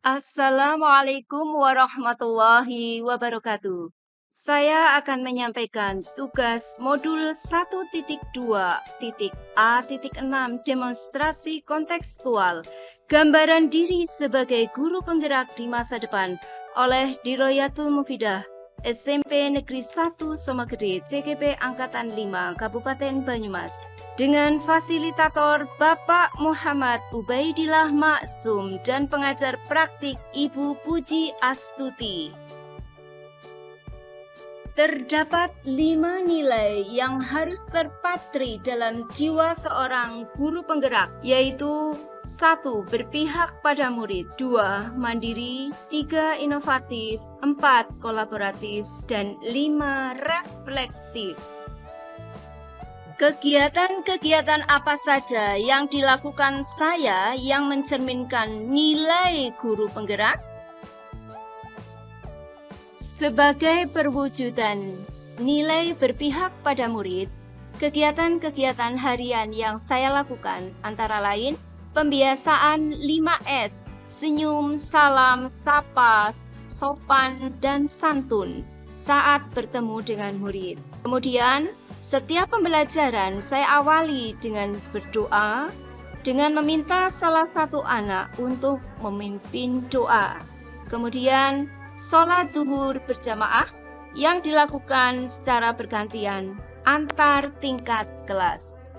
Assalamualaikum warahmatullahi wabarakatuh. Saya akan menyampaikan tugas modul 1.2.A.6 demonstrasi kontekstual gambaran diri sebagai guru penggerak di masa depan oleh Diroyatul Mufidah SMP Negeri 1 Somagede CGP Angkatan 5 Kabupaten Banyumas dengan fasilitator Bapak Muhammad Ubaidillah Maksum dan pengajar praktik Ibu Puji Astuti. Terdapat 5 nilai yang harus terpatri dalam jiwa seorang guru penggerak, yaitu 1. Berpihak pada murid, 2. Mandiri, 3. Inovatif, 4. Kolaboratif, dan 5. Reflektif. Kegiatan-kegiatan apa saja yang dilakukan saya yang mencerminkan nilai guru penggerak? Sebagai perwujudan nilai berpihak pada murid, kegiatan-kegiatan harian yang saya lakukan antara lain pembiasaan 5S, senyum, salam, sapa, sopan, dan santun saat bertemu dengan murid. Kemudian, setiap pembelajaran saya awali dengan berdoa, dengan meminta salah satu anak untuk memimpin doa. Kemudian, sholat duhur berjamaah yang dilakukan secara bergantian antar tingkat kelas.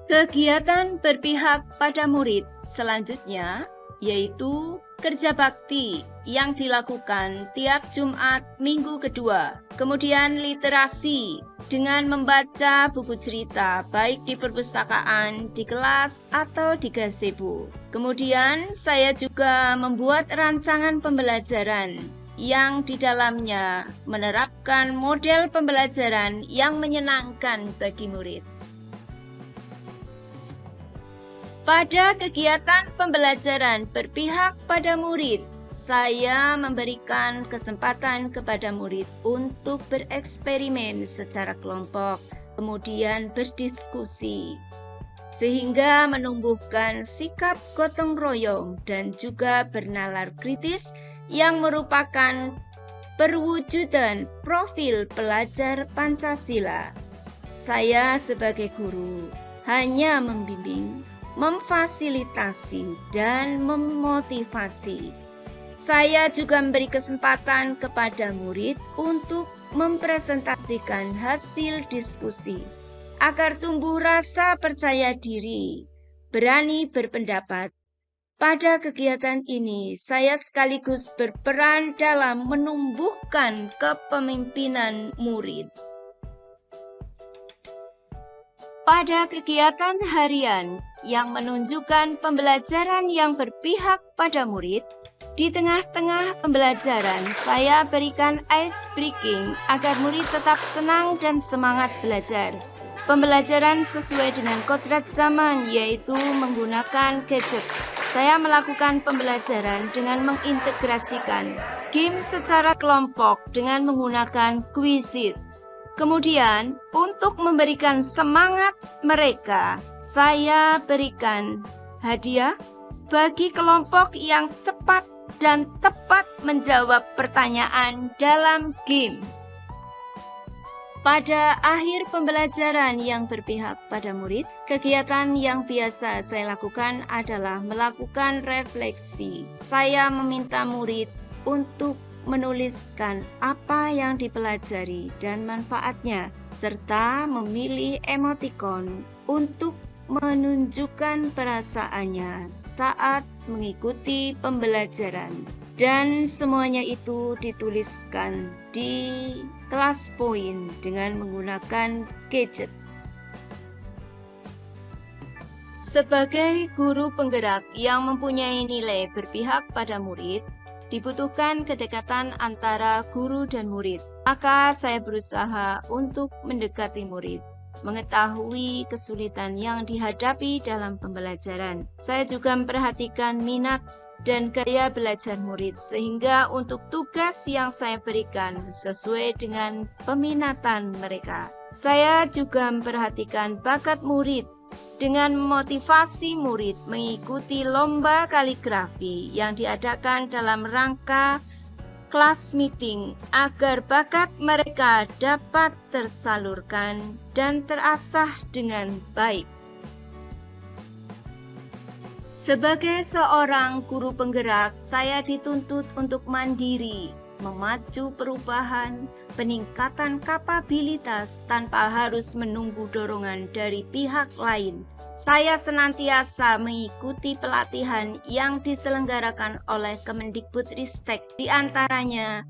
Kegiatan berpihak pada murid selanjutnya yaitu kerja bakti yang dilakukan tiap Jumat minggu kedua. Kemudian literasi dengan membaca buku cerita baik di perpustakaan, di kelas, atau di gazebo. Kemudian saya juga membuat rancangan pembelajaran yang di dalamnya menerapkan model pembelajaran yang menyenangkan bagi murid. Pada kegiatan pembelajaran berpihak pada murid, saya memberikan kesempatan kepada murid untuk bereksperimen secara kelompok, kemudian berdiskusi, sehingga menumbuhkan sikap gotong royong dan juga bernalar kritis yang merupakan perwujudan profil pelajar Pancasila. Saya sebagai guru hanya membimbing, memfasilitasi, dan memotivasi. Saya juga memberi kesempatan kepada murid untuk mempresentasikan hasil diskusi agar tumbuh rasa percaya diri, berani berpendapat. Pada kegiatan ini, saya sekaligus berperan dalam menumbuhkan kepemimpinan murid. Pada kegiatan harian yang menunjukkan pembelajaran yang berpihak pada murid, di tengah-tengah pembelajaran saya berikan ice breaking agar murid tetap senang dan semangat belajar. Pembelajaran sesuai dengan kodrat zaman, yaitu menggunakan gadget. Saya melakukan pembelajaran dengan mengintegrasikan game secara kelompok dengan menggunakan quizzes. Kemudian, untuk memberikan semangat mereka, saya berikan hadiah bagi kelompok yang cepat dan tepat menjawab pertanyaan dalam game. Pada akhir pembelajaran yang berpihak pada murid, kegiatan yang biasa saya lakukan adalah melakukan refleksi. Saya meminta murid untuk menuliskan apa yang dipelajari dan manfaatnya, serta memilih emotikon untuk menunjukkan perasaannya saat mengikuti pembelajaran. Dan semuanya itu dituliskan di kelas poin dengan menggunakan gadget. Sebagai guru penggerak yang mempunyai nilai berpihak pada murid, dibutuhkan kedekatan antara guru dan murid. Maka saya berusaha untuk mendekati murid, mengetahui kesulitan yang dihadapi dalam pembelajaran. Saya juga memperhatikan minat dan gaya belajar murid, sehingga untuk tugas yang saya berikan sesuai dengan peminatan mereka. Saya juga memperhatikan bakat murid dengan memotivasi murid mengikuti lomba kaligrafi yang diadakan dalam rangka kelas meeting agar bakat mereka dapat tersalurkan dan terasah dengan baik. Sebagai seorang guru penggerak, saya dituntut untuk mandiri, memacu perubahan, peningkatan kapabilitas tanpa harus menunggu dorongan dari pihak lain. Saya senantiasa mengikuti pelatihan yang diselenggarakan oleh Kemendikbudristek, di antaranya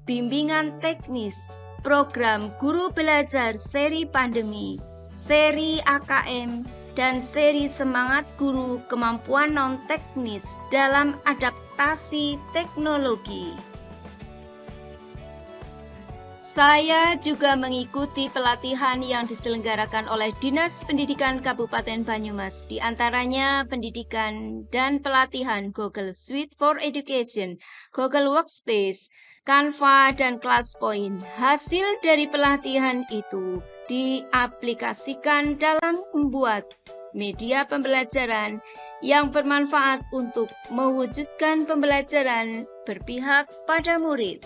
bimbingan teknis, program guru belajar seri pandemi, seri AKM, dan seri semangat guru kemampuan non-teknis dalam adaptasi teknologi. Saya juga mengikuti pelatihan yang diselenggarakan oleh Dinas Pendidikan Kabupaten Banyumas, di antaranya pendidikan dan pelatihan Google Suite for Education, Google Workspace, Canva, dan ClassPoint. Hasil dari pelatihan itu diaplikasikan dalam membuat media pembelajaran yang bermanfaat untuk mewujudkan pembelajaran berpihak pada murid.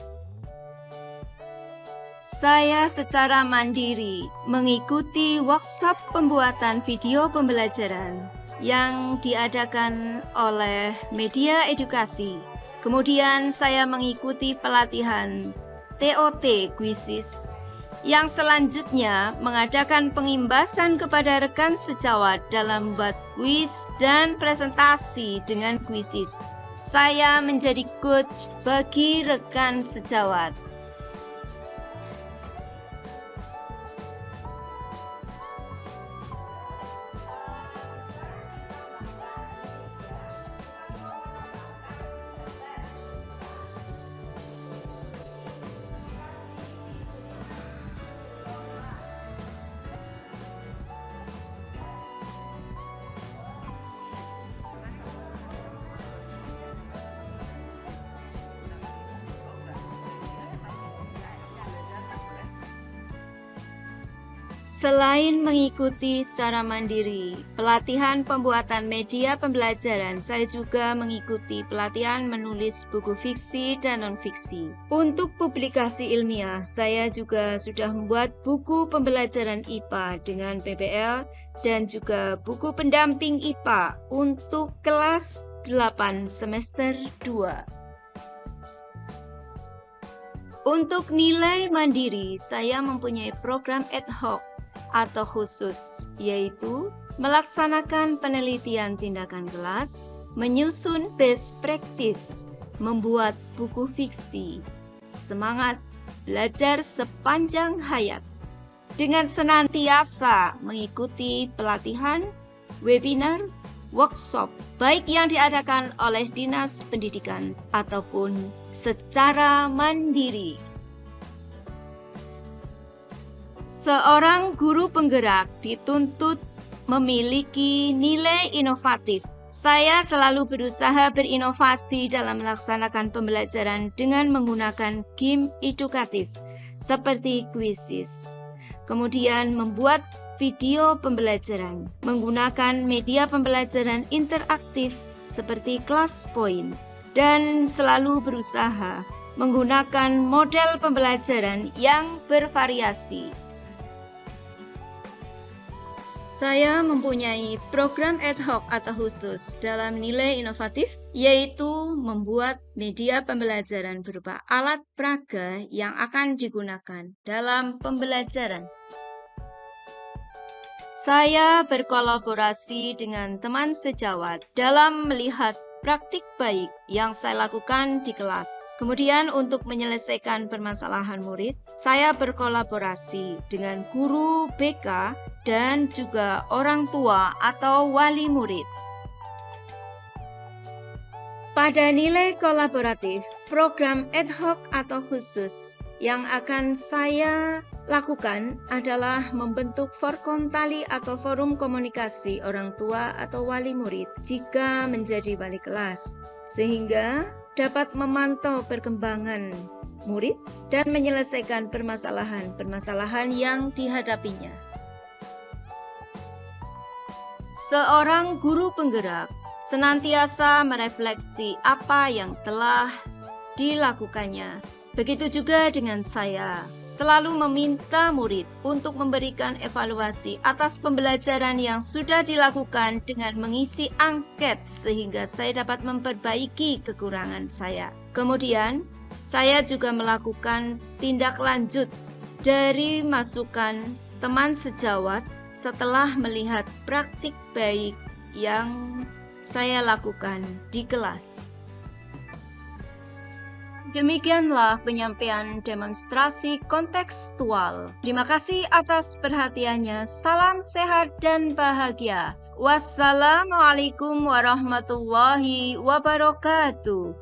Saya secara mandiri mengikuti workshop pembuatan video pembelajaran yang diadakan oleh Media Edukasi. Kemudian saya mengikuti pelatihan TOT Quizzes yang selanjutnya mengadakan pengimbasan kepada rekan sejawat dalam membuat kuis dan presentasi dengan quizzes. Saya menjadi coach bagi rekan sejawat. Selain mengikuti secara mandiri pelatihan pembuatan media pembelajaran, saya juga mengikuti pelatihan menulis buku fiksi dan non-fiksi. Untuk publikasi ilmiah, saya juga sudah membuat buku pembelajaran IPA dengan PBL dan juga buku pendamping IPA untuk kelas 8 semester 2. Untuk nilai mandiri, saya mempunyai program ad hoc atau khusus, yaitu melaksanakan penelitian tindakan kelas, menyusun best practice, membuat buku fiksi, semangat belajar sepanjang hayat, dengan senantiasa mengikuti pelatihan, webinar, workshop, baik yang diadakan oleh Dinas Pendidikan ataupun secara mandiri. Seorang guru penggerak dituntut memiliki nilai inovatif. Saya selalu berusaha berinovasi dalam melaksanakan pembelajaran dengan menggunakan game edukatif seperti quizzes. Kemudian membuat video pembelajaran menggunakan media pembelajaran interaktif seperti ClassPoint, dan selalu berusaha menggunakan model pembelajaran yang bervariasi. Saya mempunyai program ad hoc atau khusus dalam nilai inovatif, yaitu membuat media pembelajaran berupa alat peraga yang akan digunakan dalam pembelajaran. Saya berkolaborasi dengan teman sejawat dalam melihat praktik baik yang saya lakukan di kelas. Kemudian untuk menyelesaikan permasalahan murid, saya berkolaborasi dengan guru BK dan juga orang tua atau wali murid. Pada nilai kolaboratif, program ad hoc atau khusus yang akan saya lakukan adalah membentuk forkom tali atau forum komunikasi orang tua atau wali murid jika menjadi wali kelas, sehingga dapat memantau perkembangan murid dan menyelesaikan permasalahan-permasalahan yang dihadapinya. Seorang guru penggerak senantiasa merefleksi apa yang telah dilakukannya. Begitu juga dengan saya, selalu meminta murid untuk memberikan evaluasi atas pembelajaran yang sudah dilakukan dengan mengisi angket sehingga saya dapat memperbaiki kekurangan saya. Kemudian, saya juga melakukan tindak lanjut dari masukan teman sejawat setelah melihat praktik baik yang saya lakukan di kelas. Demikianlah penyampaian demonstrasi kontekstual. Terima kasih atas perhatiannya. Salam sehat dan bahagia. Wassalamualaikum warahmatullahi wabarakatuh.